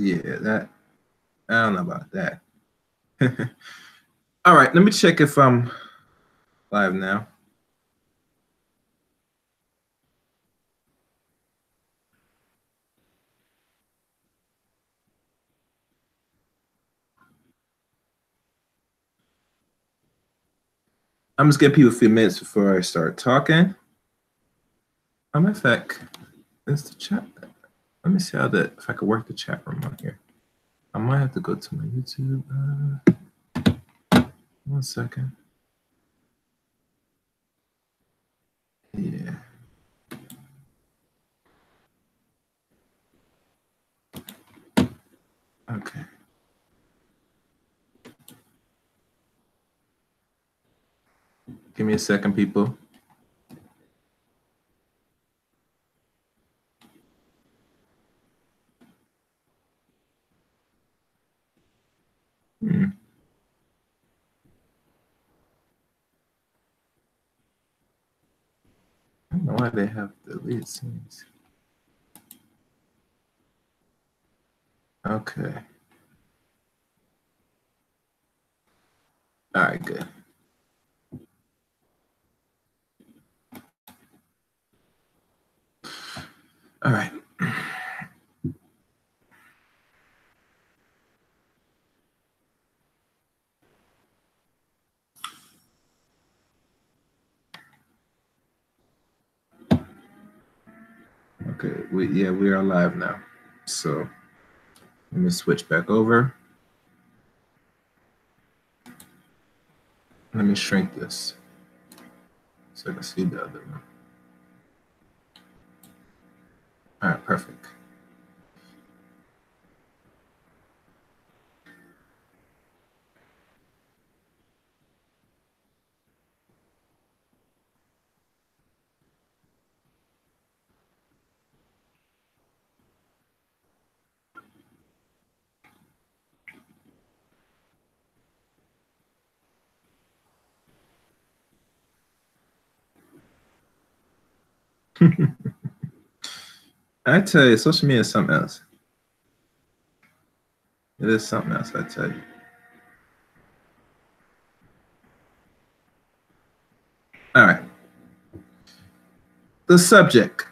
Yeah, that I don't know about that. All right, let me check if I'm live now. I'm just giving people a few minutes before I start talking. Matter of fact, is the chat? Let me see if I can work the chat room on here. I might have to go to my YouTube. 1 second. Yeah. Okay. Give me a second, people. I don't know why they have deleted scenes. Okay. All right, good. All right. Okay, we are live now. So let me switch back over. Let me shrink this so I can see the other one. All right, perfect. I tell you, social media is something else. It is something else, I tell you. All right. The subject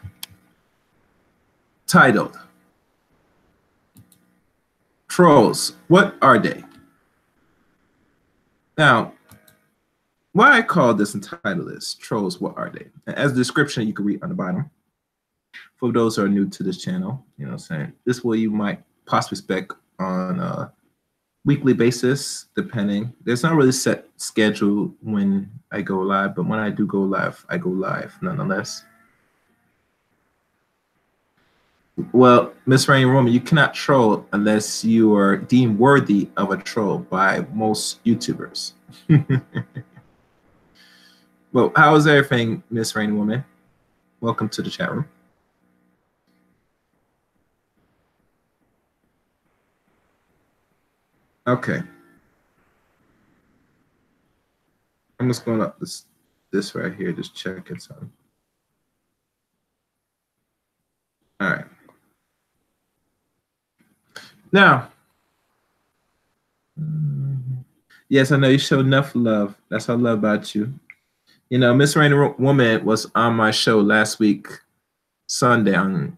titled Trolls, what are they? Now, why I call this and title this Trolls, what are they? And as a description, you can read on the bottom. For those who are new to this channel, you know what I'm saying? This is what you might possibly expect on a weekly basis, depending. There's not really set schedule when I go live, but when I do go live, I go live nonetheless. Well, Miss Rain Roman, you cannot troll unless you are deemed worthy of a troll by most YouTubers. Well, how is everything, Miss Rain Woman? Welcome to the chat room. Okay. I'm just going up this right here, just checking something. All right. Now, yes, I know you show enough love. That's what I love about you. You know, Miss Rain Woman was on my show last week, Sunday on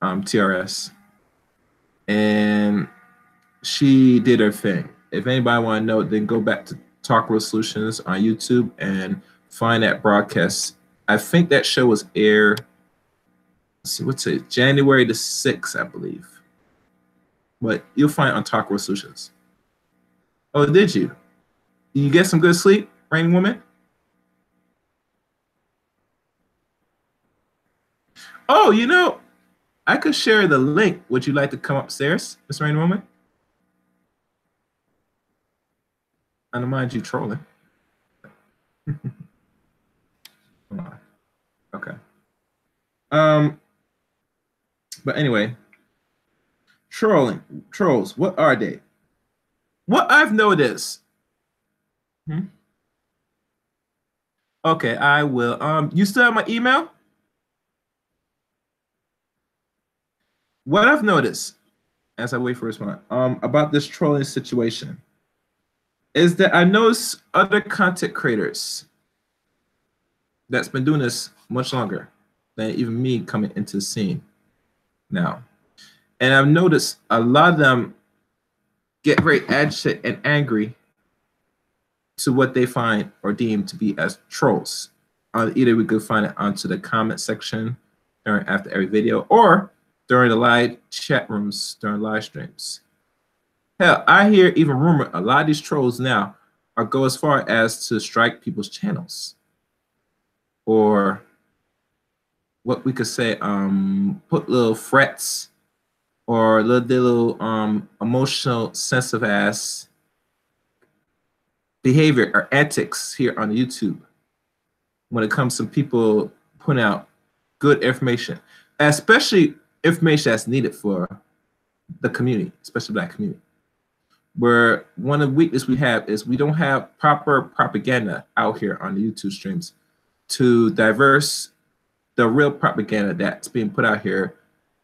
TRS, and she did her thing. If anybody want to know, then go back to Talk Real Solutions on YouTube and find that broadcast. I think that show was aired, let's see, what's it, January the 6th, I believe. But you'll find it on Talk Real Solutions. Oh, did you? Did you get some good sleep, Rain Woman? Oh, you know, I could share the link. Would you like to come upstairs, Miss Rain Woman? I don't mind you trolling. Okay. But anyway, trolls, what are they? What I've noticed. Okay, I will. You still have my email? What I've noticed, as I wait for a response, about this trolling situation is that I notice other content creators that's been doing this much longer than even me coming into the scene now. And I've noticed a lot of them get very agitated and angry to what they find or deem to be as trolls. Either we could find it onto the comment section during after every video or during the live chat rooms during live streams. Hell, I hear even rumor a lot of these trolls now are go as far as to strike people's channels, or what we could say, put little threats or little emotional sensitive ass behavior or antics here on YouTube when it comes to people putting out good information, especially information that's needed for the community, especially Black community. Where one of the weaknesses we have is we don't have proper propaganda out here on the YouTube streams to diverse the real propaganda that's being put out here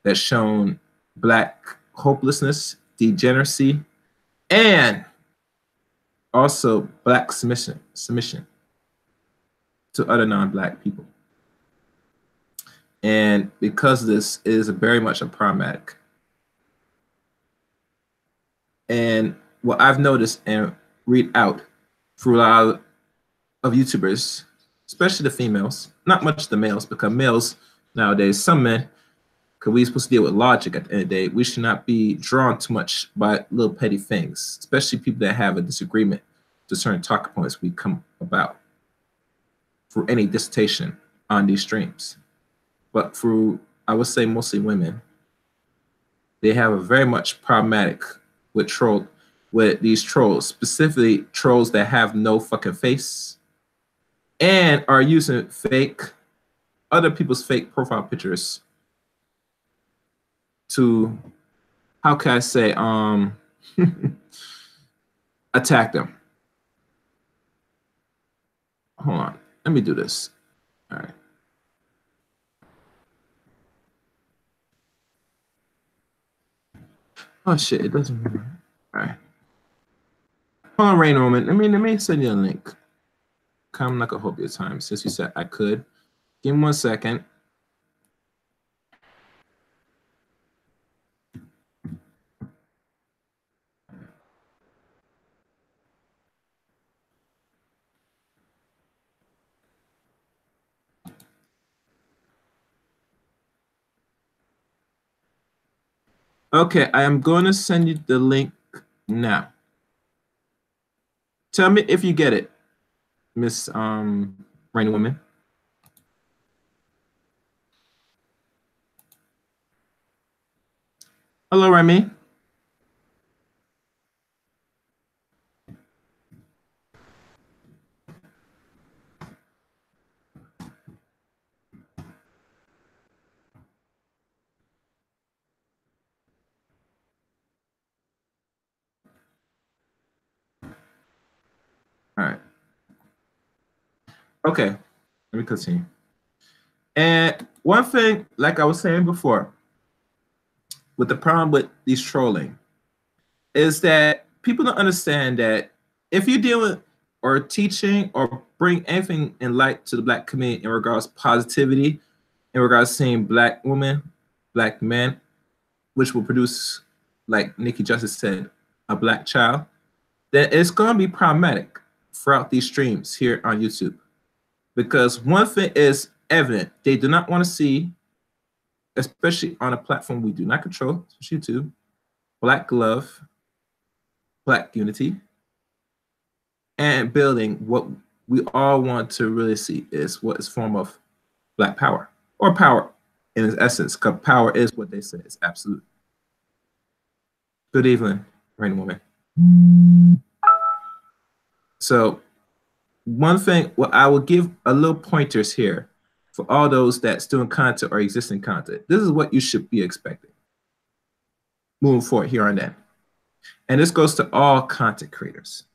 that's shown Black hopelessness, degeneracy, and also Black submission to other non-Black people. And because this is very much a problematic. And what I've noticed and read out through a lot of YouTubers, especially the females, not much the males, because males nowadays, some men, because we're supposed to deal with logic at the end of the day, we should not be drawn too much by little petty things, especially people that have a disagreement to certain talking points we come about for any dissertation on these streams. But through, I would say mostly women, they have a very much problematic with these trolls, specifically trolls that have no fucking face and are using other people's fake profile pictures to, how can I say, attack them. Hold on, let me do this. All right. Oh shit, it doesn't matter. All right. Hold on, Rain Roman. Let me send you a link. I'm not gonna hold your time since you said I could. Give me 1 second. Okay, I am going to send you the link now. Tell me if you get it, Miss Rain Woman. Hello, Remy. All right. Okay, let me continue. And one thing, like I was saying before, with the problem with these trolling, is that people don't understand that if you're dealing or teaching or bring anything in light to the Black community in regards to positivity, in regards to seeing Black women, Black men, which will produce, like Nikki Justice said, a Black child, then it's going to be problematic throughout these streams here on YouTube. Because one thing is evident, they do not want to see, especially on a platform we do not control, YouTube, Black love, Black unity, and building what we all want to really see is what is form of Black power, or power in its essence, because power is what they say is absolute. Good evening, Rain Woman. So one thing, well, I will give a little pointers here for all those that's doing content or existing content. This is what you should be expecting moving forward here on in. And this goes to all content creators.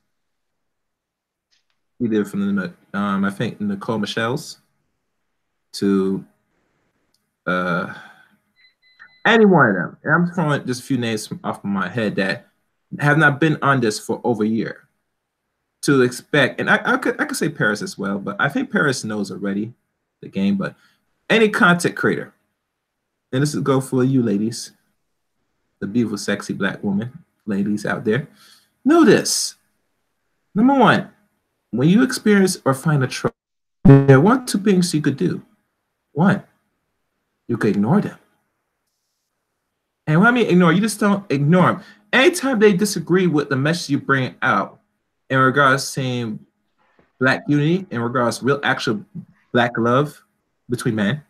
We did from the, I think, Nicole Michelle's to Any one of them. And I'm throwing just a few names from off of my head that have not been on this for over a year to expect. And I could say Paris as well, but I think Paris knows already the game. But any content creator, and this is go for you ladies, the beautiful, sexy black woman, ladies out there, know this. Number one, when you experience or find a troll, there are one, two things you could do. One, you could ignore them. And when I mean ignore, you just don't ignore them. Anytime they disagree with the message you bring out in regards to saying black unity, in regards to real actual black love between man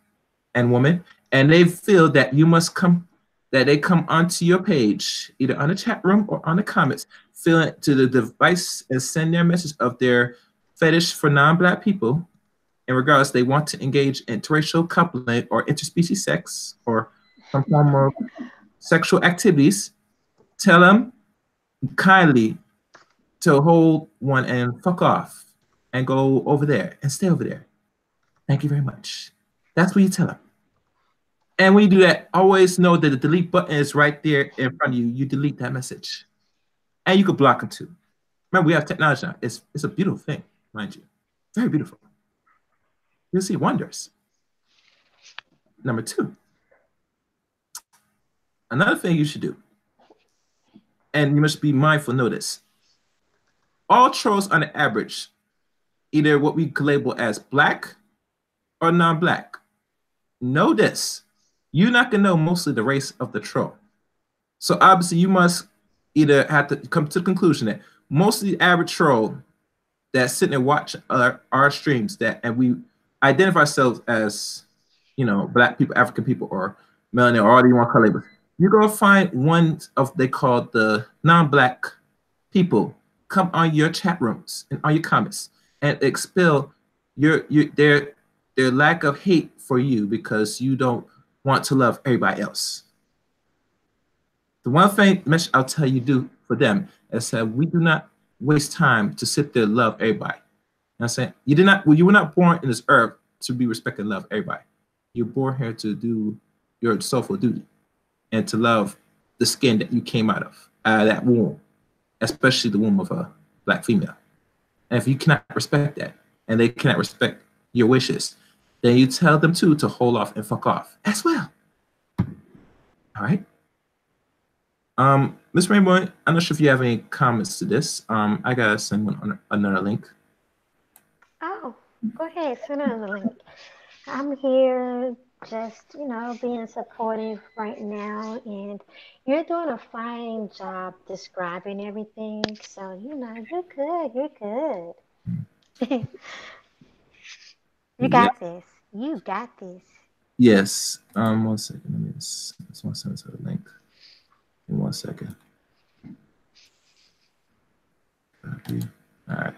and woman, and they feel that you must come, that they come onto your page, either on the chat room or on the comments, fill to the device and send their message of their fetish for non-black people in regards they want to engage in interracial coupling or interspecies sex or some form of sexual activities, tell them kindly to hold one and fuck off and go over there and stay over there. Thank you very much. That's what you tell them. And when you do that, always know that the delete button is right there in front of you. You delete that message. And you can block them too. Remember, we have technology now. It's a beautiful thing, mind you. Very beautiful. You'll see wonders. Number two, another thing you should do, and you must be mindful, notice, all trolls on the average, either what we could label as black or non-black. Know this, you're not gonna know mostly the race of the troll. So obviously you must either have to come to the conclusion that most of the average troll that sit and watch our streams and we identify ourselves as, you know, black people, African people, or melanin, or all you want to call labels, you're gonna find one of they call the non-black people come on your chat rooms and on your comments and expel their lack of hate for you because you don't want to love everybody else. The one thing I'll tell you do for them is that we do not waste time to sit there and love everybody. I'm saying you were not born in this earth to be respected and love everybody. You're born here to do your soulful duty and to love the skin that you came out of that womb, especially the womb of a black female. And if you cannot respect that and they cannot respect your wishes, then you tell them too to hold off and fuck off as well. All right. Ms. Rainbow, I'm not sure if you have any comments to this. I gotta send one another link. Oh, go ahead, send another link. I'm here just, being supportive right now, and you're doing a fine job describing everything. So, you're good. You're good. You Yeah. got this. You got this. Yes. 1 second. Let me just want to send to the link. In 1 second. Copy. All right.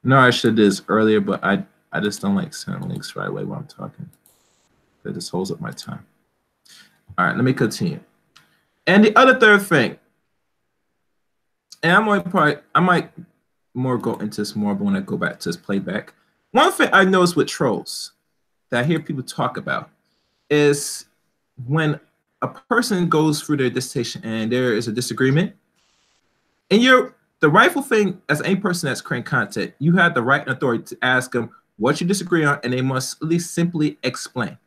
No, I should do this earlier, but I just don't like sending links right away while I'm talking. That just holds up my time. All right, let me continue. And the other third thing, and I might more go into this more, but when I go back to this playback, one thing I noticed with trolls that I hear people talk about is when a person goes through their dissertation and there is a disagreement, and the rightful thing as any person that's creating content, you have the right and authority to ask them what you disagree on, and they must at least simply explain.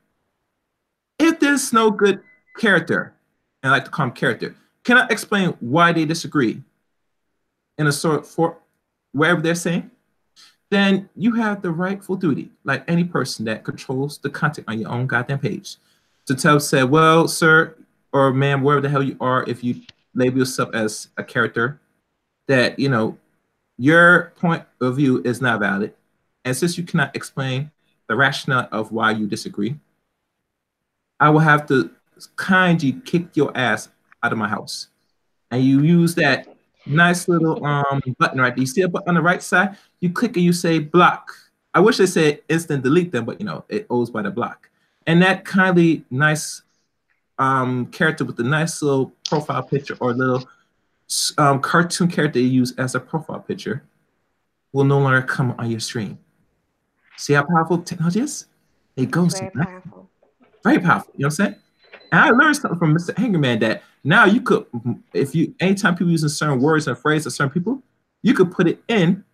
If there's no good character, and I like to call them character, cannot explain why they disagree in a sort for whatever they're saying, then you have the rightful duty, like any person that controls the content on your own goddamn page, to say, well, sir or ma'am, wherever the hell you are, if you label yourself as a character, that your point of view is not valid, and since you cannot explain the rationale of why you disagree, I will have to kindly kick your ass out of my house. And you use that nice little button right there. You see a button on the right side? You click and you say block. I wish they said instant delete them, but it owes by the block. And that kindly nice character with the nice little profile picture or little cartoon character you use as a profile picture will no longer come on your screen. See how powerful technology is? It goes very powerful. very powerful. You know what I'm saying? And I learned something from Mr. Angerman that now you could, if you, anytime people using certain words and phrases of certain people, you could put it in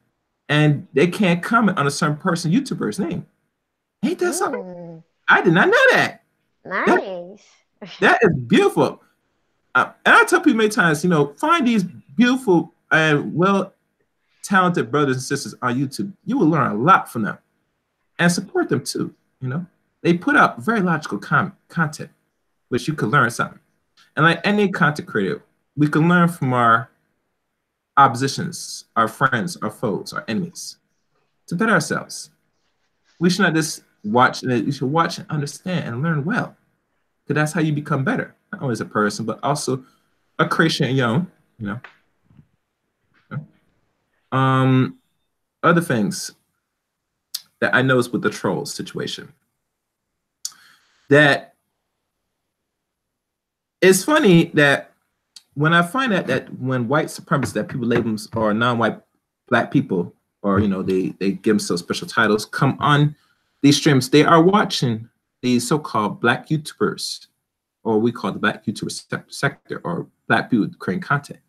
and they can't comment on a certain person, YouTuber's name. Ain't that something? I did not know that. Nice. That is beautiful. And I tell people many times, you know, find these beautiful and well-talented brothers and sisters on YouTube. You will learn a lot from them and support them too. You know, they put out very logical content, which you can learn something. And like any content creator, we can learn from our oppositions, our friends, our foes, our enemies, to better ourselves. We should not just watch, you should watch and understand and learn well. Because that's how you become better, not only as a person, but also a creation in your own, you know. Other things that I noticed with the troll situation, that it's funny that when I find that when white supremacists, that people label them, or non-white black people, or you know, they give themselves special titles, come on these streams, they are watching these so-called black YouTubers, or we call the black YouTuber sector, or black people creating content.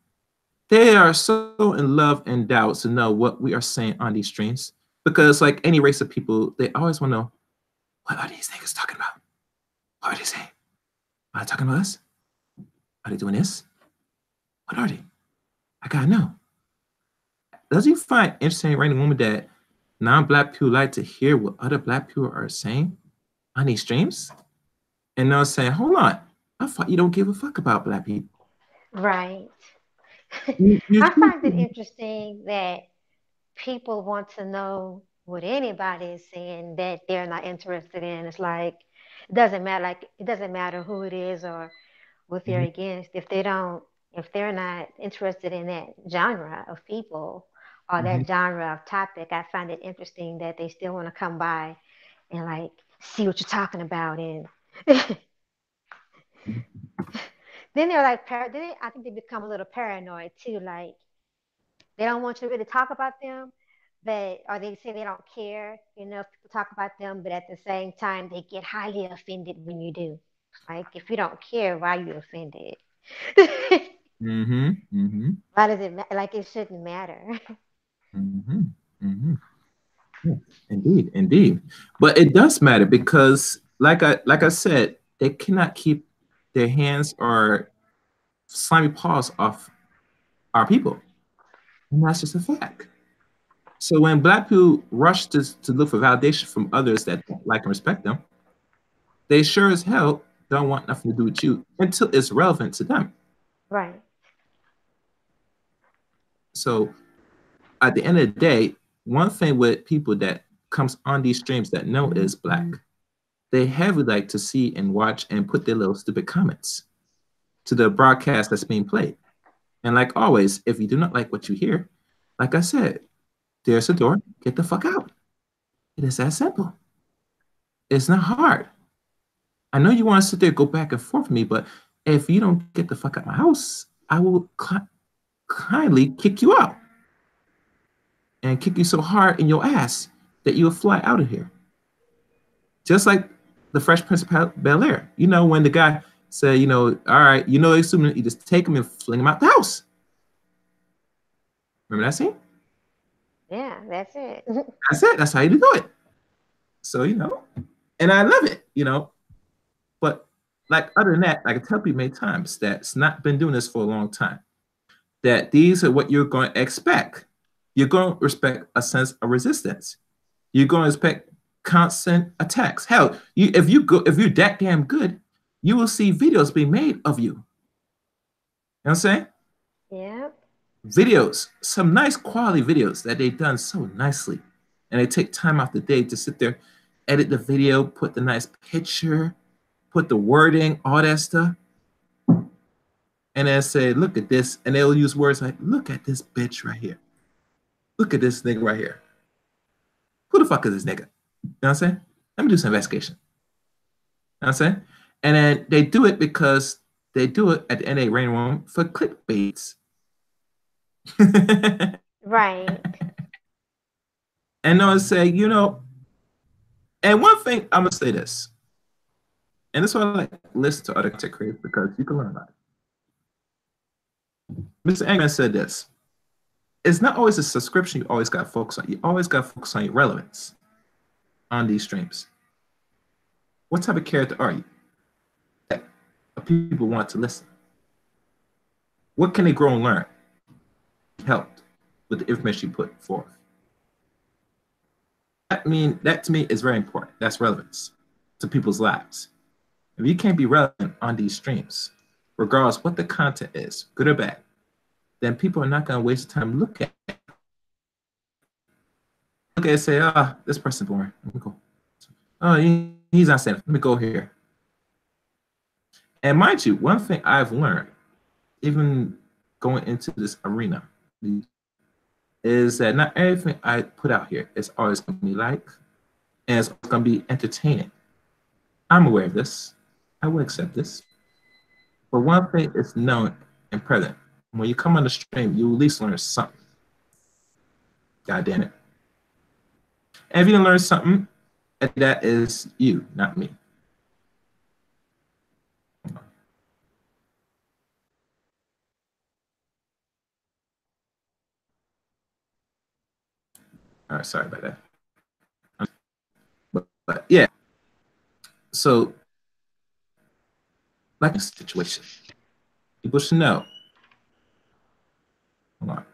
They are so in love and doubt to know what we are saying on these streams, because like any race of people, they always want to know, what are these niggas talking about? What are they saying? Are they talking about us? Are they doing this? What are they? I gotta know. Does you find interesting, Rainy Woman, that non-black people like to hear what other black people are saying on these streams? And they're saying, hold on, I thought you don't give a fuck about black people. Right. You I find it interesting that people want to know what anybody is saying that they're not interested in. It's like it doesn't matter. Like it doesn't matter who it is or what they're against. If they're not interested in that genre of people or that genre of topic, I find it interesting that they still want to come by and like see what you're talking about. And then they're like, I think they become a little paranoid too. Like they don't want you to really talk about them, but or they say they don't care, you know, if people talk about them, but at the same time they get highly offended when you do. Like if you don't care, why are you offended? Why does it like it shouldn't matter? Yeah, indeed. But it does matter because, like I said, they cannot keep their hands or slimy paws off our people, and that's just a fact. So when black people rush to look for validation from others that don't like and respect them, they sure as hell don't want nothing to do with you until it's relevant to them. Right. So at the end of the day, one thing with people that comes on these streams that know is black, they heavily like to see and watch and put their little stupid comments to the broadcast that's being played. And like always, if you do not like what you hear, like I said, there's a door, get the fuck out. It is that simple. It's not hard. I know you want to sit there, go back and forth with me, but if you don't get the fuck out of my house, I will kindly kick you out and kick you so hard in your ass that you will fly out of here. Just like the Fresh Prince of Bel-Air. You know, when the guy said, you know, all right, you know, assuming you just take him and fling him out the house. Remember that scene? Yeah, that's it. That's it. That's how you do it. So, you know, and I love it, you know. But like other than that, like I tell people many times that's not been doing this for a long time, that these are what you're going to expect. You're going to expect a sense of resistance. You're going to expect constant attacks. Hell, if you're that damn good, you will see videos being made of you. You know what I'm saying? Yeah. Videos, some nice quality videos that they've done so nicely. And they take time out the day to sit there, edit the video, put the nice picture, put the wording, all that stuff. And then say, look at this. And they'll use words like, look at this bitch right here. Look at this nigga right here. Who the fuck is this nigga? You know what I'm saying? Let me do some investigation. You know what I'm saying? And then they do it because they do it at the end of the rain room for clickbaits. Right. And they'll say, you know, and one thing I'm gonna say this. And that's why I like listen to other content creators because you can learn about it. Mr. Angman said this. It's not always a subscription you always got to focus on. You always got to focus on your relevance on these streams. What type of character are you that people want to listen? What can they grow and learn? Helped with the information you put forth. That to me is very important. That's relevance to people's lives. If you can't be relevant on these streams, regardless what the content is, good or bad, then people are not going to waste time look at it. Look at it and say, ah, oh, this person's boring. Let me go. Oh, he's not saying it. Let me go here. And mind you, one thing I've learned, even going into this arena, is that not everything I put out here is always going to be like, and it's going to be entertaining. I'm aware of this. I will accept this. But one thing is known and present. When you come on the stream, you at least learn something. God damn it. And if you didn't learn something, that is you, not me. All right, sorry about that. But yeah, so like a situation, people should know. Hold on.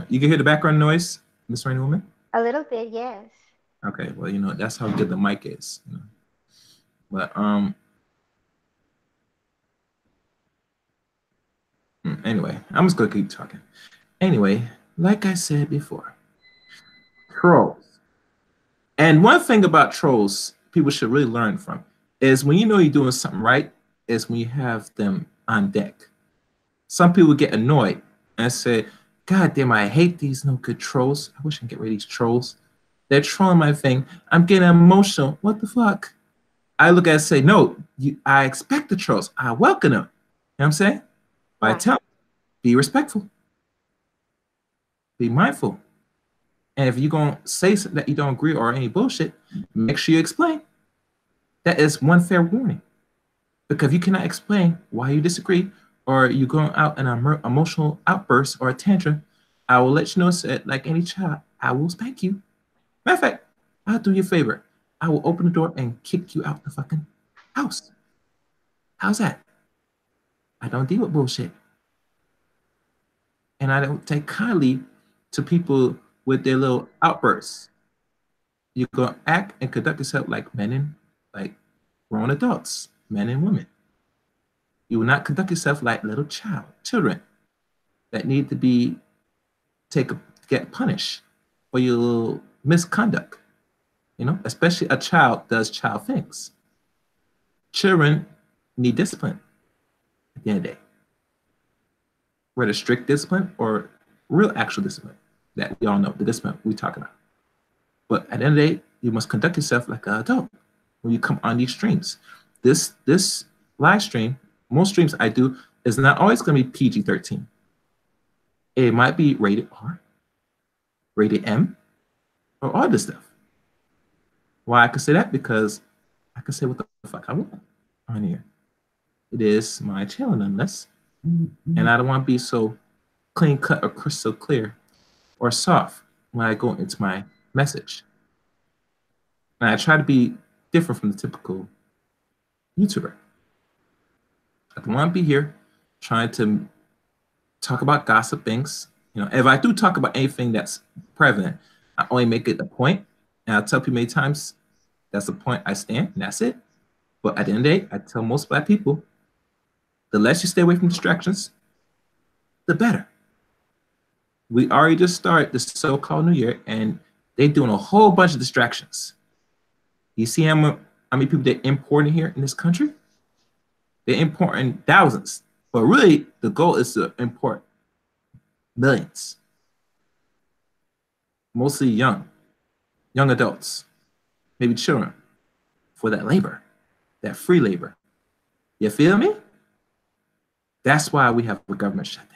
You can hear the background noise, Miss Rainy Woman? A little bit, yes. Okay, well, you know, that's how good the mic is. You know? But anyway, I'm just gonna keep talking. Anyway, like I said before, trolls. And one thing about trolls people should really learn from is when you know you're doing something right, is when you have them on deck. Some people get annoyed and say, God damn, I hate these no good trolls. I wish I could get rid of these trolls. They're trolling my thing. I'm getting emotional. What the fuck? I look at it and say, no, I expect the trolls. I welcome them. You know what I'm saying? But I tell them, be respectful. Be mindful. And if you're going to say something that you don't agree or any bullshit, make sure you explain. That is one fair warning. Because if you cannot explain why you disagree or you're going out in an emotional outburst or a tantrum, I will let you know, like any child, I will spank you. Matter of fact, I'll do you a favor. I will open the door and kick you out the fucking house. How's that? I don't deal with bullshit. And I don't take kindly to people with their little outbursts. You're going to act and conduct yourself like men and like grown adults, men and women. You will not conduct yourself like little children that need to be get punished for your little misconduct. You know, especially a child does child things. Children need discipline at the end of the day. Whether strict discipline or real actual discipline that we all know, the discipline we talk about. But at the end of the day, you must conduct yourself like an adult when you come on these streams. This live stream, most streams I do, is not always going to be PG-13. It might be rated R, rated M, or all this stuff. Why I can say that? Because I can say what the fuck I want on here. It is my channel nonetheless. And I don't want to be so clean cut or crystal clear or soft when I go into my message. And I try to be different from the typical YouTuber. I don't want to be here trying to talk about gossip things. You know, if I do talk about anything that's prevalent, I only make it a point. And I'll tell people many times, that's the point I stand, and that's it. But at the end of the day, I tell most Black people, the less you stay away from distractions, the better. We already just started this so-called New Year, and they're doing a whole bunch of distractions. You see how many people they're importing here in this country? They're importing thousands. But really, the goal is to import millions. Mostly young adults, maybe children, for that labor, that free labor. You feel me? That's why we have a government shutdown.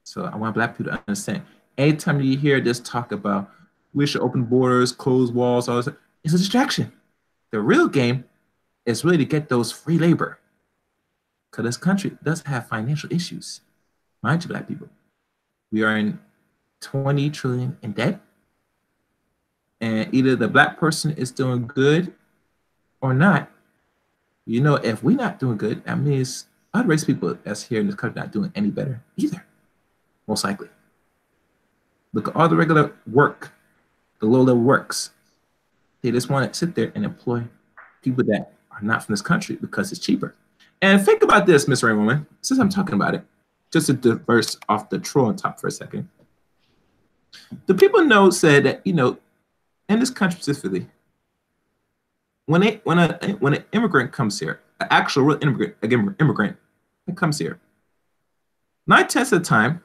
So I want Black people to understand. Anytime you hear this talk about we should open borders, close walls, all this, it's a distraction. The real game is really to get those free labor. Because this country does have financial issues. Mind you, Black people, we are in 20 trillion in debt. And either the Black person is doing good or not. You know, if we're not doing good, that means other race people that's here in this country not doing any better either, most likely. Look at all the regular work, the low-level works. They just want to sit there and employ people that are not from this country because it's cheaper. And think about this, Miss Rainwoman, since I'm talking about it, just to diverse off the troll on top for a second. The people said that, you know, in this country specifically, when an immigrant comes here, an actual real immigrant that comes here, 9/10 of the time,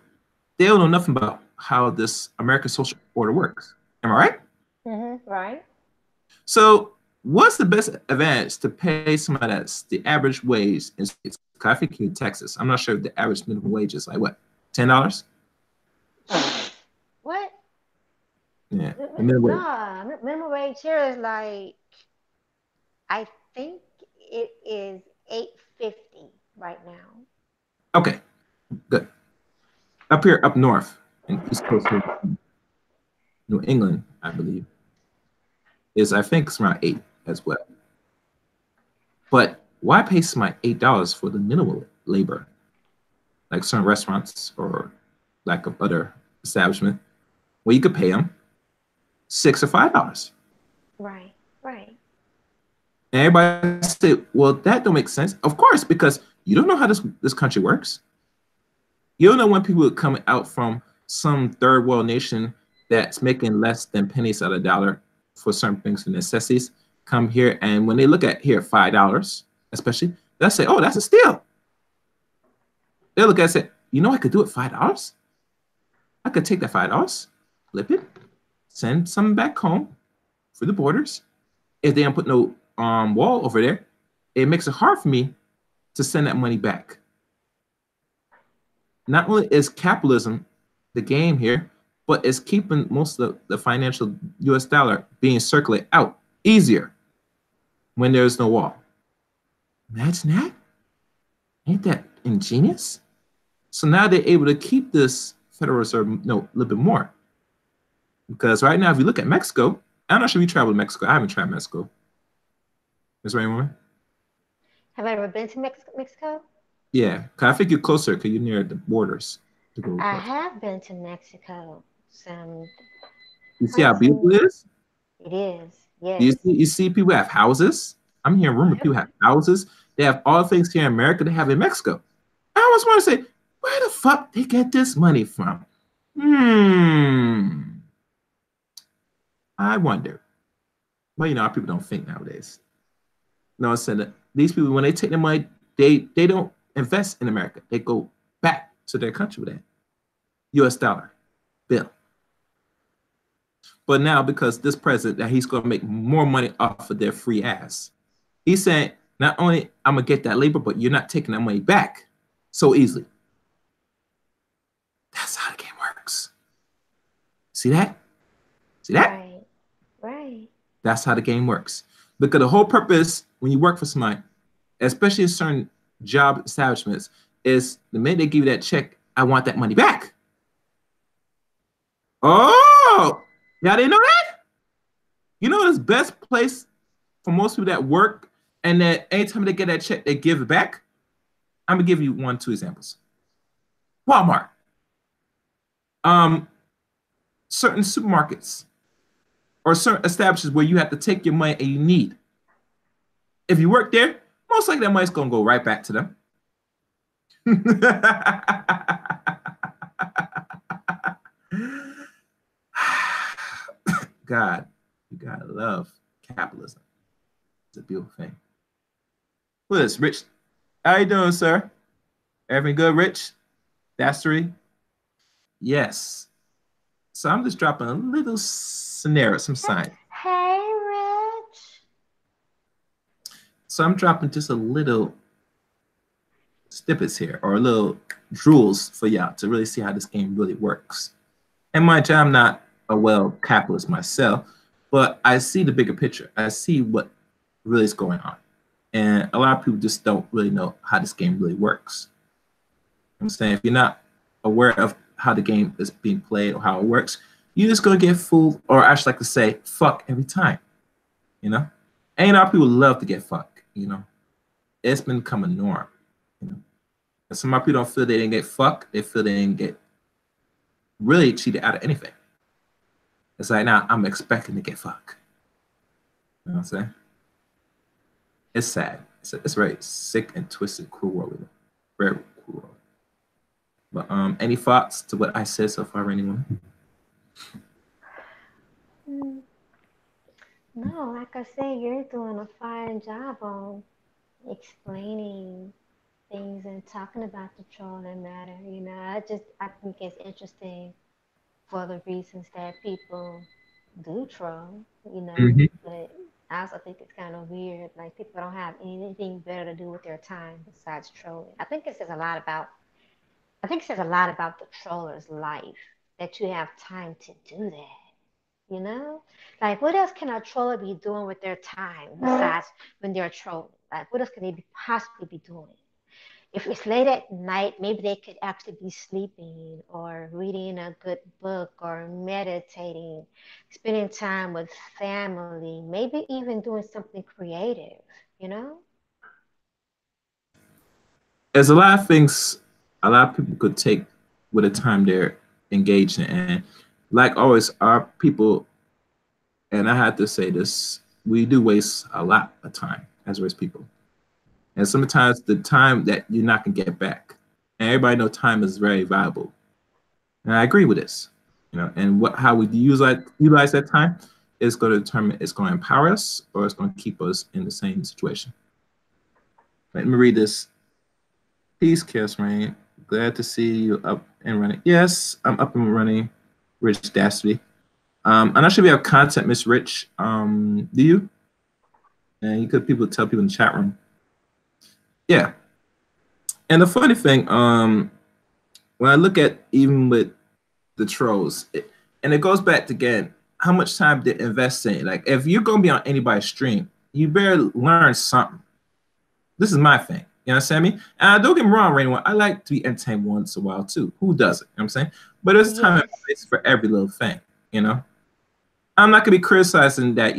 they don't know nothing about how this American social order works. Am I right? Mm-hmm, right. So what's the best advantage to pay somebody that's the average wage in states? I think in Texas, I'm not sure if the average minimum wage is like what, $10? What? Yeah, minimum wage here is like, I think it is $8.50 right now. Okay, good. Up here, up north, in East Coast, New England, I believe, I think it's around 8 as well. But why pay somebody $8 for the minimal labor, like certain restaurants or lack of other establishment, where you could pay them $6 or $5? Right, right. And everybody say, well, that don't make sense. Of course, because you don't know how this country works. You don't know when people come out from some third world nation that's making less than pennies out of a dollar for certain things and necessities come here, and when they look at here $5, especially, they'll say, oh, that's a steal. They'll look at it and say, you know, I could do it $5. I could take that $5, flip it, send some back home for the borders. If they don't put no wall over there, it makes it hard for me to send that money back. Not only is capitalism the game here, but it's keeping most of the financial US dollar being circulated out easier when there's no wall. Imagine that. Ain't that ingenious? So now they're able to keep this Federal Reserve a little bit more. Because right now, if you look at Mexico, I'm not sure if you travel to Mexico. I haven't traveled to Mexico. Ms. Raymond? Have I ever been to Mexico? Yeah, cause I think you're closer because you're near the borders. I have been to Mexico. You see how beautiful it is? It is, yes. You see people have houses. I'm hearing rumors people have houses. They have all the things here in America they have in Mexico. I always want to say, where the fuck they get this money from? I wonder. Well, you know, our people don't think nowadays. No, I said that these people, when they take the money, they don't invest in America. They go back to their country with that US dollar bill. But now, because this president, that he's going to make more money off of their free ass, he's saying, not only I'm going to get that labor, but you're not taking that money back so easily. That's how the game works. See that? See that? Right, right. That's how the game works. Because the whole purpose when you work for somebody, especially in certain job establishments, is the minute they give you that check, I want that money back. Oh, y'all didn't know that? You know the best place for most people that work and that anytime they get that check, they give it back? I'm gonna give you 1, 2 examples. Walmart. Certain supermarkets or certain establishments where you have to take your money and you need. If you work there, most likely that money's gonna go right back to them. God, you gotta love capitalism. It's a beautiful thing. Who is Rich? How you doing, sir? Everything good, Rich? That's 3. Yes. So I'm just dropping a little scenario, some sign. Hey, Rich. So I'm dropping just a little snippets here, or a little rules for y'all to really see how this game really works. And mind you, I'm not a well capitalist myself, but I see the bigger picture. I see what really is going on. And a lot of people just don't really know how this game really works. I'm saying if you're not aware of how the game is being played or how it works, you're just gonna get fooled, or I should like to say, fuck every time. You know? And a lot of people love to get fucked, you know. It's become a norm. You know? And some people don't feel they didn't get fucked, they feel they didn't get really cheated out of anything. It's like now I'm expecting to get fucked. You know what I'm saying? It's sad. It's very sick and twisted, cruel world. Very cruel world. But any thoughts to what I said so far, anyone? No, like I said, you're doing a fine job on explaining things and talking about the trolling matter. I think it's interesting for the reasons that people do troll, Mm-hmm. but I also think it's kind of weird. Like people don't have anything better to do with their time besides trolling. I think it says a lot about the troller's life that you have time to do that. Like what else can a troller be doing with their time besides when they're trolling? Like what else can they possibly be doing? If it's late at night, maybe they could actually be sleeping or reading a good book or meditating, spending time with family, maybe even doing something creative, you know? There's a lot of things a lot of people could take with the time they're engaged in. And like always, our people, and I have to say this, we do waste a lot of time as race people. And sometimes the time that you're not gonna get back. And everybody know time is very valuable. And I agree with this. You know, and how we utilize that time is going to determine it's going to empower us or it's going to keep us in the same situation. Let me read this. Peace, Chaos Rain. Glad to see you up and running. Yes, I'm up and running, Rich Dastardly. I'm not sure if you have content, Miss Rich. Do you? And you could tell people in the chat room. Yeah. And the funny thing, when I look at even with the trolls, and it goes back to, again, how much time they invest in it. Like if you're gonna be on anybody's stream, you better learn something. This is my thing. You know what I'm saying? And don't get me wrong, Rainy One, I like to be entertained once in a while too. Who doesn't? You know what I'm saying? But there's time and place for every little thing, you know? I'm not gonna be criticizing that,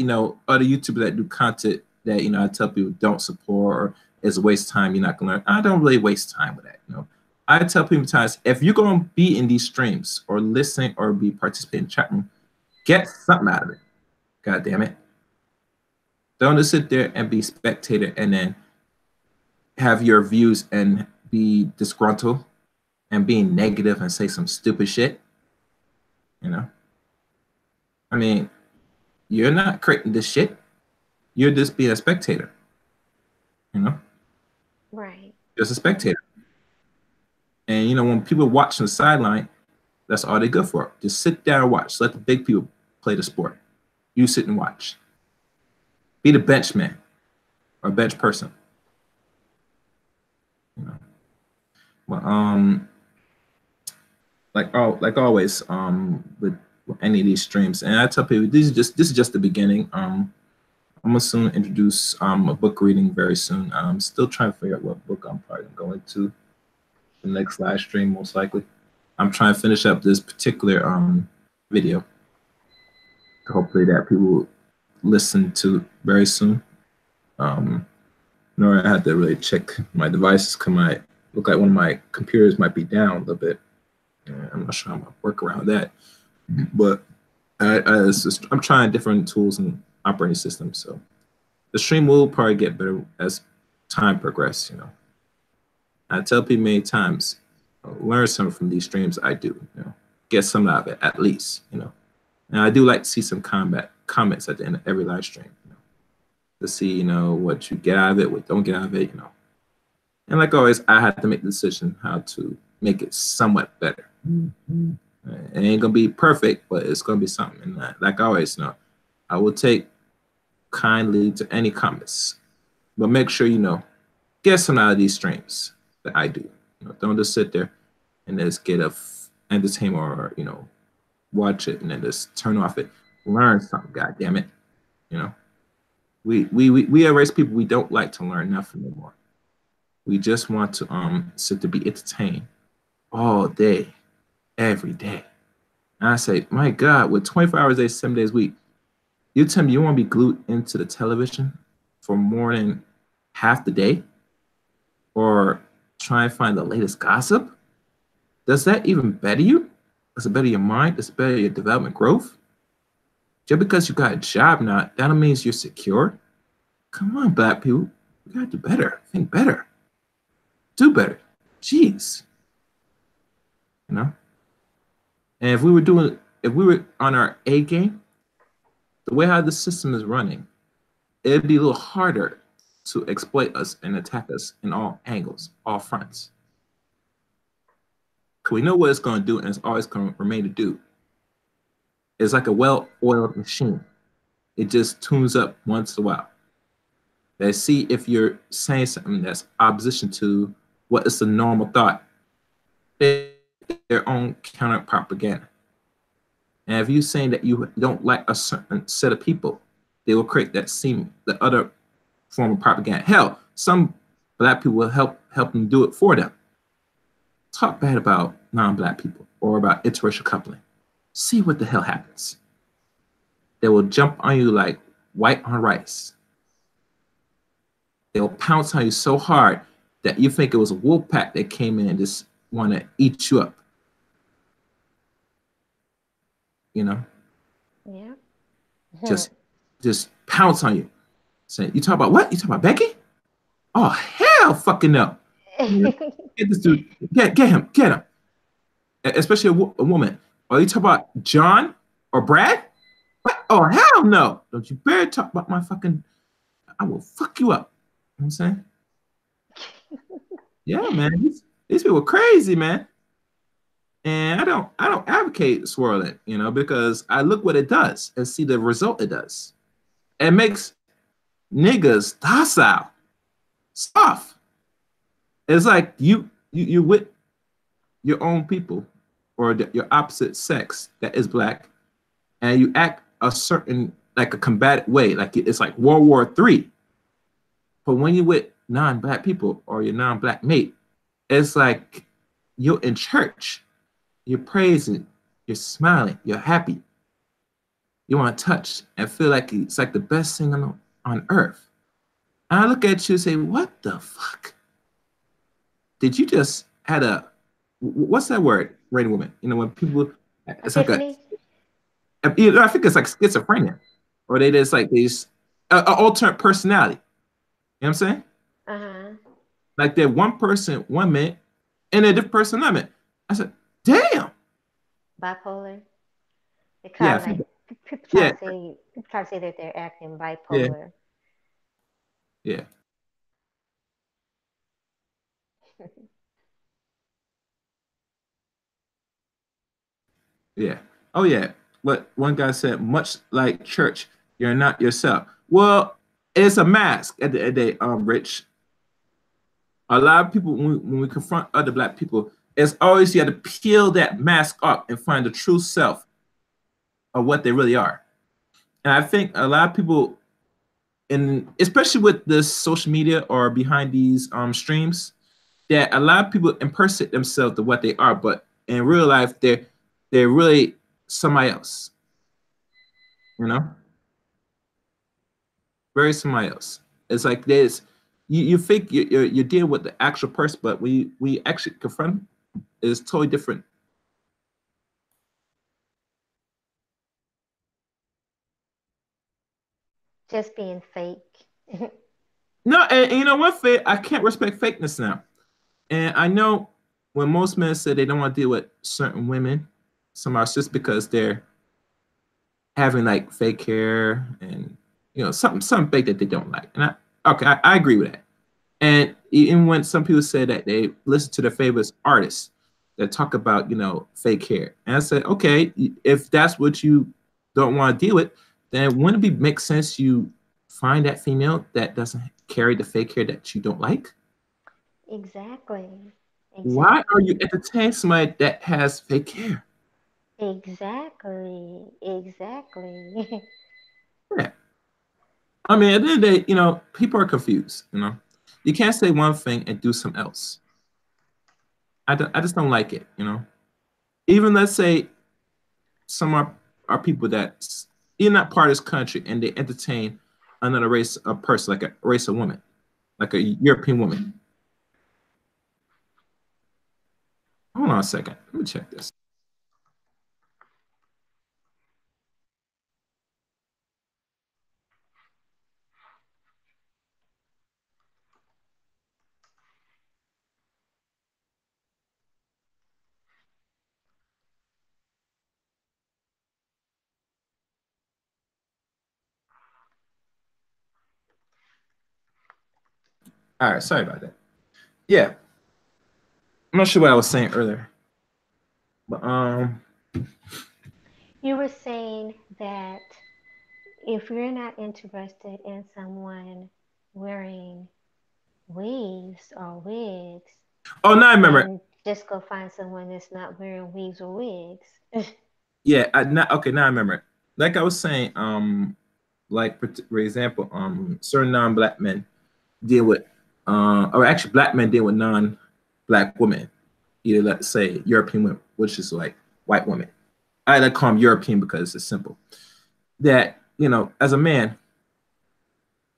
other YouTubers that do content that, I tell people don't support or is a waste of time, you're not gonna learn. I don't really waste time with that, I tell people times, if you're gonna be in these streams or listening or be participating in the chat room, get something out of it. God damn it. Don't just sit there and be spectator and then have your views and be disgruntled and being negative and say some stupid shit. I mean, you're not creating this shit. You're just being a spectator. Right. Just a spectator. And when people watch on the sideline, that's all they're good for. Just sit down and watch. Let the big people play the sport. You sit and watch. Be the bench man or bench person. But like always, with any of these streams, and I tell people this is just the beginning. I'm gonna soon introduce a book reading very soon. I'm still trying to figure out what book I'm probably going to the next live stream, most likely. I'm trying to finish up this particular video. Hopefully that people will listen to very soon. Nor I had to really check my devices because my look like one of my computers might be down a little bit. I'm not sure how I'm gonna work around that, but I'm trying different tools and operating systems. So the stream will probably get better as time progresses. I tell people many times, learn something from these streams. I do, get some out of it at least, And I do like to see some comments at the end of every live stream, to see, what you get out of it, what don't get out of it, And like always, I have to make the decision how to make it somewhat better. It ain't gonna be perfect, but it's gonna be something. And like always, I will take kindly to any comments, but make sure get some out of these streams that I do. Don't just sit there and just get entertainment or watch it and then just turn off it. Learn something, god damn it. You know. We are race people, we don't like to learn nothing anymore. We just want to sit to be entertained all day, every day. And I say, my God, with 24 hours a day, 7 days a week, you tell me you want to be glued into the television for more than half the day or try and find the latest gossip? Does that even better you? Does it better your mind? Does it better your development growth? Just because you got a job now, that don't mean you're secure. Come on, black people. We gotta do better. Think better. Do better. Jeez. You know? And if we were on our A game, the way how the system is running, it'd be a little harder to exploit us and attack us in all angles, all fronts. Because we know what it's going to do, and it's always going to remain to do. It's like a well-oiled machine. It just tunes up once in a while. They see if you're saying something that's opposition to what is the normal thought. Their own counter propaganda. And if you're saying that you don't like a certain set of people, they will create the other form of propaganda. Hell, some black people will help them do it for them. Talk bad about non-black people or about interracial coupling. See what the hell happens. They will jump on you like white on rice. They'll pounce on you so hard that you think it was a wolf pack that came in and just want to eat you up. You know? Yeah. Just pounce on you. Saying, you talk about what? You talk about Becky? Oh, hell fucking no. Get this dude. Get him. Get him. Especially a woman. Or you talk about John or Brad? What? Oh, hell no. Don't you dare talk about my fucking... I will fuck you up. You know what I'm saying? Yeah, man. These people are crazy, man. And I don't advocate swirling, because I look what it does and see the result it does. It makes niggas docile, soft. It's like you with your own people or your opposite sex that is black, and you act a certain, like a combative way, like it's like World War III. But when you're with non-black people or your non-black mate, it's like you're in church. You're praising, you're smiling, you're happy. You want to touch and feel like it's like the best thing on earth. And I look at you and say, what the fuck? Did you just had what's that word, rain woman? When people, it's Epiphany? like I think it's like schizophrenia. Or they just like these alternate personality. You know what I'm saying? Uh-huh. Like they're one person, 1 minute, and a different person another minute. I said, damn. Bipolar. They Yeah, call it, people try to say that they're acting bipolar. Yeah. Yeah. Oh yeah. What one guy said, much like church, you're not yourself. Well, it's a mask at the end of the day, Rich. A lot of people, when we confront other black people, it's always you have to peel that mask up and find the true self of what they really are. And I think a lot of people, especially with this social media or behind these streams, that a lot of people impersonate themselves to what they are, but in real life, they're really somebody else. Very somebody else. It's like there's you think you're dealing with the actual person, but we actually confront them, is totally different. Just being fake. No, and you know what, fake, I can't respect fakeness now. And I know when most men say they don't want to deal with certain women, some are just because they're having like fake hair and something fake that they don't like. And I agree with that. And even when some people say that they listen to their favorite artists that talk about fake hair, and I said, okay, if that's what you don't want to deal with, then wouldn't it make sense you find that female that doesn't carry the fake hair that you don't like? Exactly. Why are you Exactly. entertaining somebody that has fake hair? Exactly. Exactly. Yeah. I mean, at the end of the day, people are confused. You can't say one thing and do something else. I just don't like it. Even let's say some are people that in that part of this country and they entertain another race of person, like a race of woman, like a European woman. Hold on a second. Let me check this. All right, sorry about that. Yeah, I'm not sure what I was saying earlier, but You were saying that if you're not interested in someone wearing weaves or wigs, oh, now I remember. then just go find someone that's not wearing weaves or wigs. Yeah, okay, now I remember. Like I was saying, like for example, certain non-black men deal with, or actually black men deal with non-black women, either let's say European women, which is like white women. I like to call them European because it's simple. That as a man,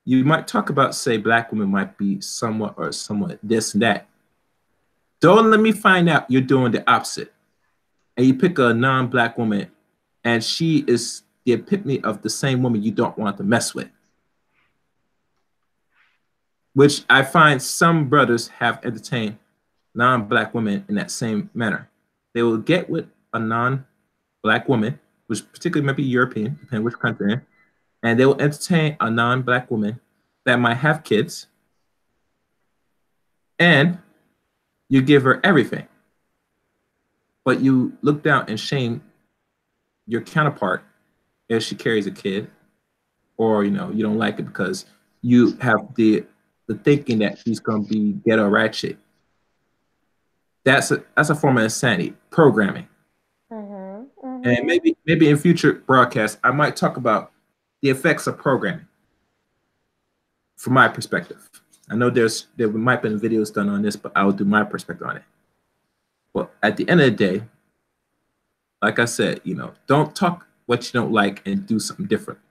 you might talk about say black women might be somewhat or somewhat this and that. Don't let me find out you're doing the opposite, and you pick a non-black woman, and she is the epitome of the same woman you don't want to mess with. Which I find some brothers have entertained non-black women in that same manner. They will get with a non-black woman, which particularly might be European, depending which country, and they will entertain a non-black woman that might have kids, and you give her everything, but you look down and shame your counterpart if she carries a kid, or you don't like it because you have the thinking that she's gonna be ghetto ratchet. That's a form of insanity programming. Mhm. And Mhm. maybe in future broadcasts I might talk about the effects of programming from my perspective. I know there might have been videos done on this, but I will do my perspective on it. But at the end of the day, like I said, don't talk what you don't like and do something different.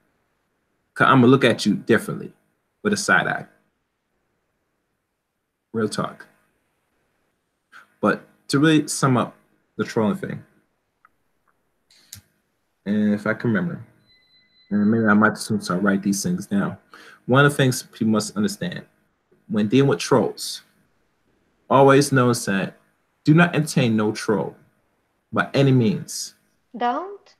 Cause I'm gonna look at you differently with a side eye. Real talk. But to really sum up the trolling thing, and if I can remember, and maybe I might as soon start write these things down. One of the things people must understand when dealing with trolls, always notice that do not entertain no troll by any means. Don't?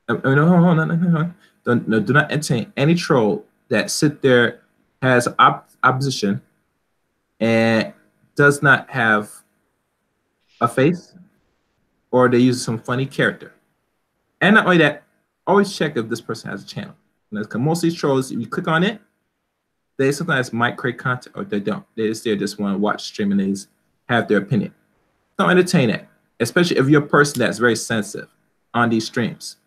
No, hold on, no. Don't, no, do not entertain any troll that sit there, has opposition, and does not have a face, or they use some funny character. And not only that, always check if this person has a channel. Because most of these trolls, if you click on it, they sometimes might create content or they don't. They just want to watch stream and they just have their opinion. Don't entertain it, especially if you're a person that's very sensitive on these streams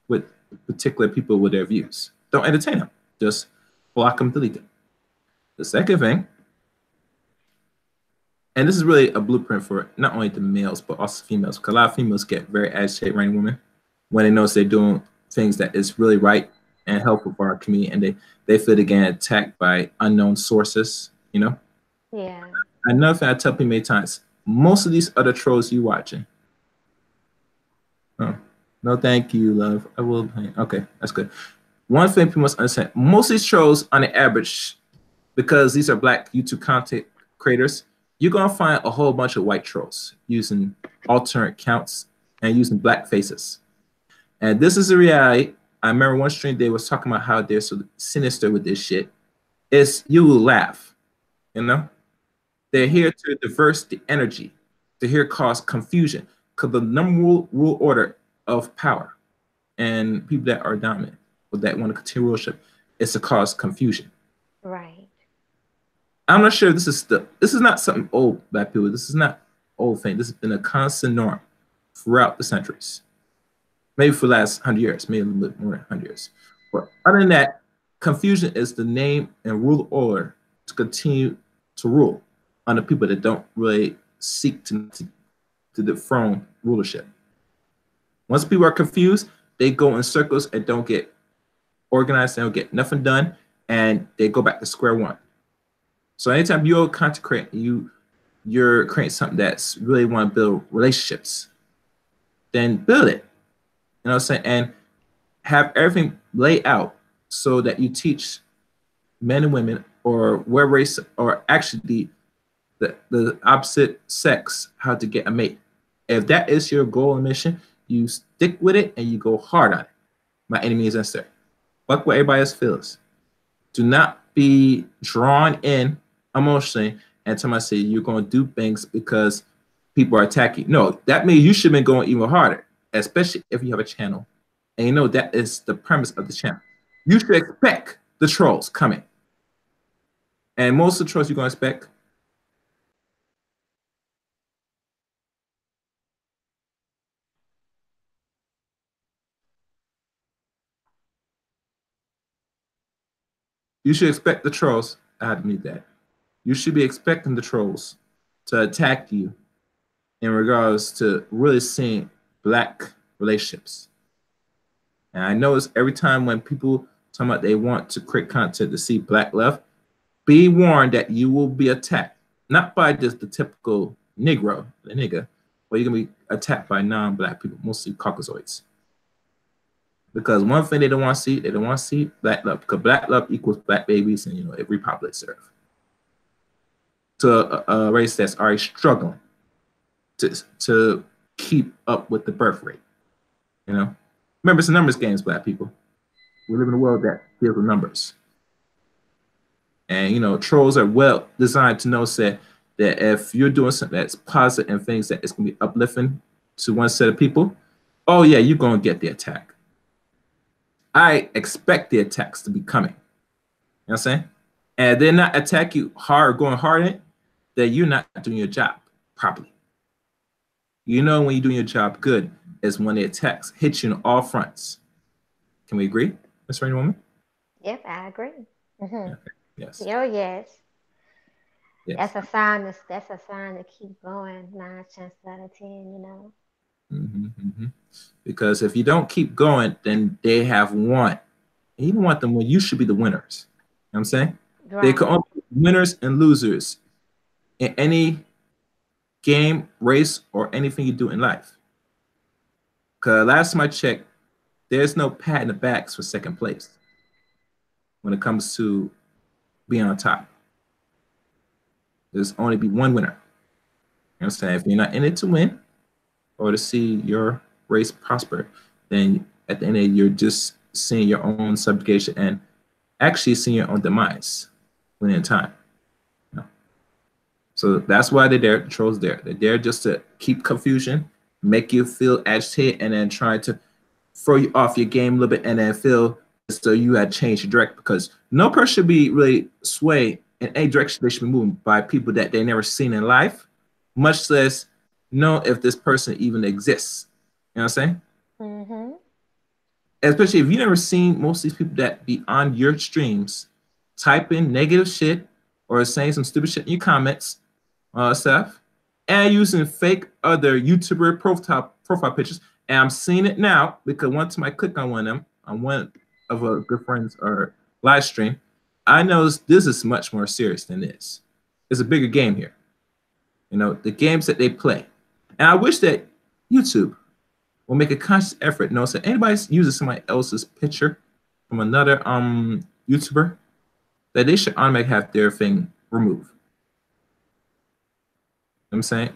with particular people with their views. Don't entertain them. Just block them, delete them. The second thing, and this is really a blueprint for not only the males but also females, because a lot of females get very agitated around women when they notice they're doing things that is really right and helpful for our community, and they feel they're getting attacked by unknown sources. Yeah. Another thing I tell people many times, most of these other trolls you watching, oh, no thank you, love. I will. Okay, that's good. One thing people must understand, most of these trolls on the average, because these are black YouTube content creators, you're gonna find a whole bunch of white trolls using alternate accounts and using black faces. And this is a reality. I remember one stream they was talking about how they're so sinister with this shit. It's you will laugh, you know? They're Mhm. here to diverse the energy. They're here to cause confusion. Because the number rule order of power and people that are dominant or that want to continue rulership is to cause confusion. Right. I'm not sure this is not something old black people. This is not. old thing. This has been a constant norm throughout the centuries. Maybe for the last 100 years, maybe a little bit more than 100 years. But other than that, confusion is the name and rule order to continue to rule on the people that don't really seek to dethrone rulership. Once people are confused, they go in circles and don't get organized, they don't get nothing done, and they go back to square one. So anytime you're content creating, you're creating something that's really want to build relationships, then build it. You know what I'm saying? And have everything laid out so that you teach men and women or where race or actually the opposite sex how to get a mate. If that is your goal and mission, you stick with it and you go hard on it by any means necessary. Fuck what everybody else feels. Do not be drawn in emotionally and tell myself you're going to do things because people are attacking. No, that means you should have been going even harder, especially if you have a channel. And you know that is the premise of the channel. You should expect the trolls coming. And most of the trolls you're going to expect you should expect the trolls. I had to mute that. You should be expecting the trolls to attack you in regards to really seeing black relationships. And I notice every time when people talk about they want to create content to see black love, be warned that you will be attacked, not by just the typical Negro, the nigga, but you're gonna be attacked by non-black people, mostly Caucasoids. Because one thing they don't want to see black love, because black love equals black babies and every populate serve. To a race that's already struggling to keep up with the birth rate. Remember, it's a numbers games, black people. We live in a world that deals with numbers. And trolls are well designed to know that if you're doing something that's positive and things that is gonna be uplifting to one set of people, oh yeah, you're gonna get the attack. I expect the attacks to be coming. You know what I'm saying? And they're not attack you hard, going hard in it, then you're not doing your job properly. When you're doing your job good is when the attacks hit you on all fronts. Can we agree, Miss Rainy Woman? Yep, I agree. Mm-hmm. Yes. Oh, yes. Yes. That's a sign. That's a sign to keep going. 9 chances out of 10. Because if you don't keep going, then they have won. And you don't want them when you should be the winners. You know what I'm saying? Right. They can only be winners and losers in any game, race, or anything you do in life. Because last time I checked, there's no pat in the backs for second place when it comes to being on top. There's only be one winner. You know what I'm saying? If you're not in it to win or to see your race prosper, then at the end of the day, you're just seeing your own subjugation and actually seeing your own demise when in time. So that's why they're there. The trolls there. They're there just to keep confusion, make you feel agitated, and then try to throw you off your game a little bit, and then feel as though you had changed your direction. Because no person should be really swayed in any direction they should be moving by people that they never seen in life, much less know if this person even exists. You know what I'm saying? Mm-hmm. Especially if you never seen most of these people that be on your streams typing negative shit or saying some stupid shit in your comments, stuff, and using fake other YouTuber profile pictures. And I'm seeing it now because one time I click on one of them, on one of a good friend's or live stream, I noticed this is much more serious than this. It's a bigger game here. The games that they play. And I wish that YouTube will make a conscious effort. So anybody uses somebody else's picture from another YouTuber, that they should automatically have their thing removed. I'm saying,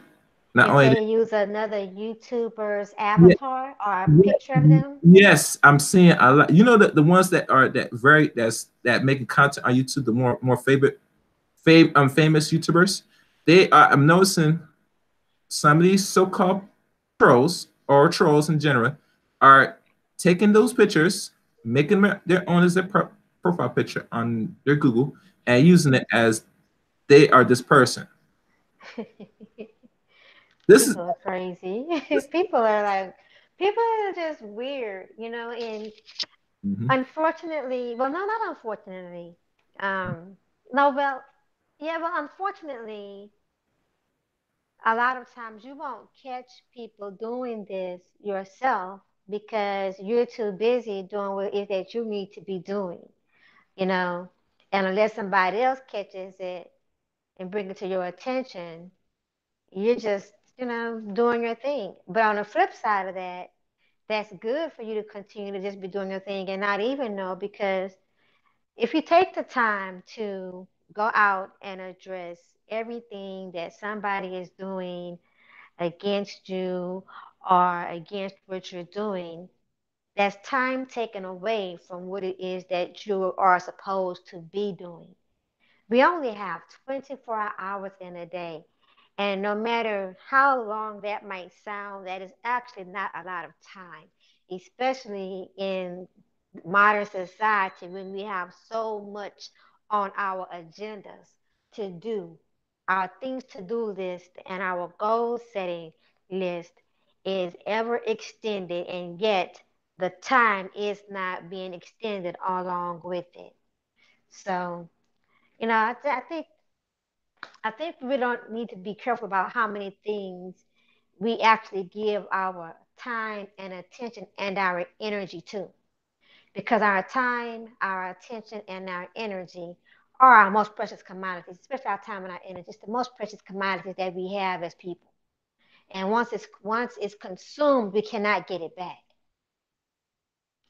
not only they use another YouTuber's avatar or a picture of them. Yes, I'm seeing a lot. The ones that are that making content on YouTube, the more famous YouTubers, they are. I'm noticing some of these so-called trolls or trolls in general are taking those pictures, making their own as their profile picture on their Google, and using it as they are this person. This is People are crazy. People are just weird, you know, and mhm. unfortunately, well, no, not unfortunately. No, well, yeah, well, unfortunately, a lot of times you won't catch people doing this yourself because you're too busy doing what it is that you need to be doing, you know. And unless somebody else catches it and bring it to your attention, you're just, you know, doing your thing. But on the flip side of that, that's good for you to continue to just be doing your thing and not even know, because if you take the time to go out and address everything that somebody is doing against you or against what you're doing, that's time taken away from what it is that you are supposed to be doing. We only have 24 hours in a day. And no matter how long that might sound, that is actually not a lot of time, especially in modern society when we have so much on our agendas to do. Our things to do list and our goal setting list is ever extended, and yet the time is not being extended along with it. So, you know, I think we don't need to be careful about how many things we actually give our time and attention and our energy to, because our time, our attention, and our energy are our most precious commodities, especially our time and our energy. It's the most precious commodities that we have as people. And once it's consumed, we cannot get it back.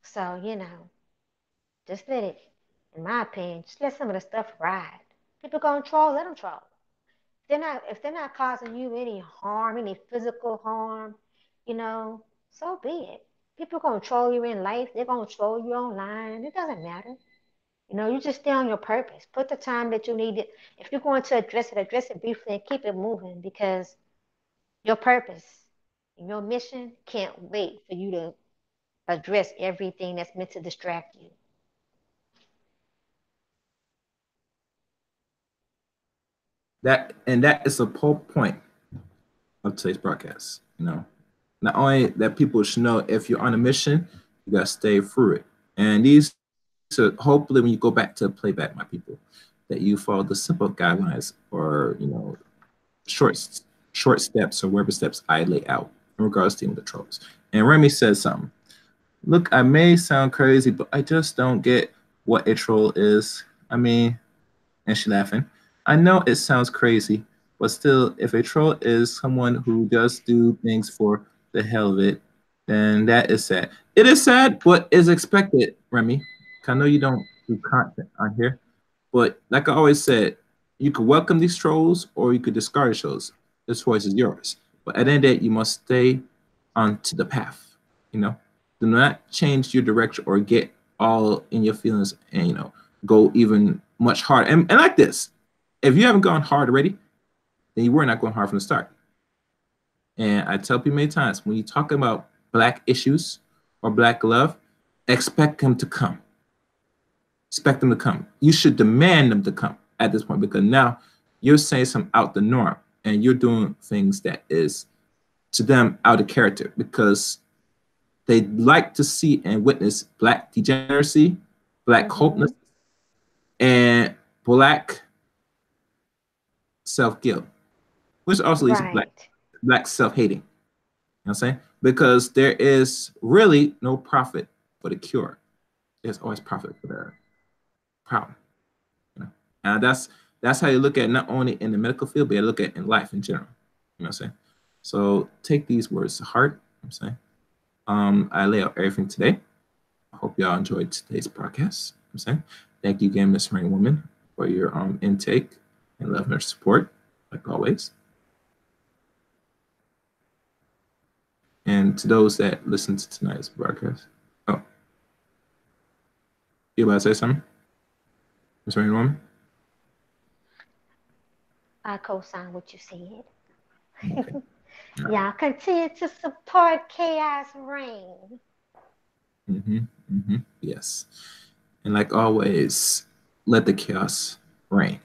So, you know, just let it, in my opinion, just let some of the stuff ride. People gonna troll, let them troll. If they're not causing you any harm, any physical harm, you know, so be it. People gonna troll you in life. They're gonna troll you online. It doesn't matter. You know, you just stay on your purpose. Put the time that you need it. If you're going to address it briefly and keep it moving, because your purpose and your mission can't wait for you to address everything that's meant to distract you. That is the whole point of today's broadcast. You know, not only that people should know if you're on a mission, you gotta stay through it. And these, so hopefully when you go back to playback, my people, that you follow the simple guidelines or short short steps or whatever steps I lay out in regards to dealing with the trolls. And Remy says something. Look, I may sound crazy, but I just don't get what a troll is. I mean, and she laughing. I know it sounds crazy, but still, if a troll is someone who does do things for the hell of it, then that is sad. It is sad, but is expected, Remy. I know you don't do content on here, but like I always said, you could welcome these trolls or you could discard the shows. The choice is yours. But at the end of the day, you must stay onto the path. You know, do not change your direction or get all in your feelings and go even much harder. And like this, if you haven't gone hard already, then you were not going hard from the start. And I tell people many times, when you talk about black issues or black love, expect them to come. Expect them to come. You should demand them to come at this point, because now you're saying something out the norm and you're doing things that is to them out of character, because they like to see and witness black degeneracy, black Mm-hmm. hopelessness, and black self-guilt, which also leads to Right. black self-hating. You know what I'm saying? Because there is really no profit for the cure. There's always profit for the problem. You know? And that's how you look at it, not only in the medical field, but you look at it in life in general. You know what I'm saying? So take these words to heart. You know what I'm saying? I lay out everything today. I hope y'all enjoyed today's broadcast. You know what I'm saying? Thank you again, Miss Rain Woman, for your intake and love and support, like always. And to those that listen to tonight's broadcast. Oh, you about to say something? Miss Rain Woman? I co-sign what you said. Okay. All right. Y'all continue to support Chaos Reign. Mm-hmm. Mm-hmm. Yes. And like always, let the chaos reign.